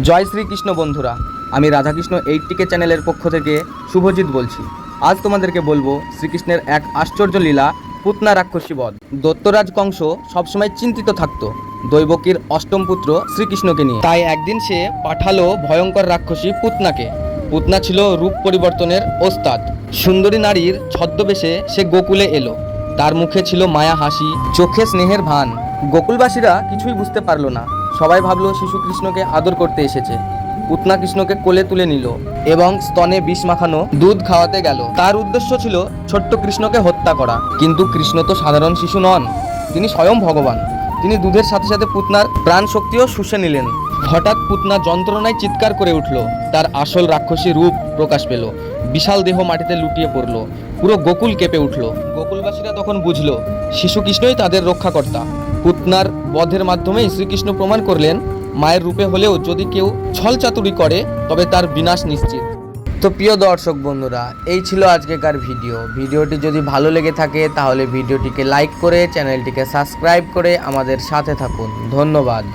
জয় শ্রীকৃষ্ণ বন্ধুরা, আমি রাধাকৃষ্ণ 8TK চ্যানেলের পক্ষ থেকে শুভজিৎ বলছি। আজ তোমাদেরকে বলবো শ্রীকৃষ্ণের এক আশ্চর্য লীলা, পুতনা রাক্ষসী বধ। দৈত্যরাজ কংস সবসময় চিন্তিত থাকতো দৈবকীর অষ্টম পুত্র শ্রীকৃষ্ণকে নিয়ে। তাই একদিন সে পাঠালো ভয়ঙ্কর রাক্ষসী পুতনাকে। পুতনা ছিল রূপ পরিবর্তনের ওস্তাদ। সুন্দরী নারীর ছদ্মবেশে সে গোকুলে এলো। তার মুখে ছিল মায়া হাসি, চোখে স্নেহের ভান। গোকুলবাসীরা কিছুই বুঝতে পারলো না। সবাই ভাবলো শিশু কৃষ্ণকে আদর করতে এসেছে। পুতনা কৃষ্ণকে কোলে তুলে নিল এবং স্তনে বিষ মাখানো দুধ খাওয়াতে গেল। তার উদ্দেশ্য ছিল ছোট্ট কৃষ্ণকে হত্যা করা। কিন্তু কৃষ্ণ তো সাধারণ শিশু নন, তিনি স্বয়ং ভগবান। তিনি দুধের সাথে সাথে পুতনার প্রাণ শক্তিও শুষে নিলেন। হঠাৎ পুতনা যন্ত্রণায় চিৎকার করে উঠল। তার আসল রাক্ষসী রূপ প্রকাশ পেল। বিশাল দেহ মাটিতে লুটিয়ে পড়ল। পুরো গোকুল কেঁপে উঠল। গোকুলবাসীরা তখন বুঝল শিশু কৃষ্ণই তাদের রক্ষাকর্তা। পুতনার বধের মাধ্যমেই শ্রীকৃষ্ণ প্রমাণ করলেন মায়ের রূপে হলেও যদি কেউ ছলচাতুরি করে তবে তার বিনাশ নিশ্চিত। তো প্রিয় দর্শক বন্ধুরা, এই ছিল আজকেকার ভিডিওটি যদি ভালো লেগে থাকে তাহলে ভিডিওটিকে লাইক করে চ্যানেলটিকে সাবস্ক্রাইব করে আমাদের সাথে থাকুন। ধন্যবাদ।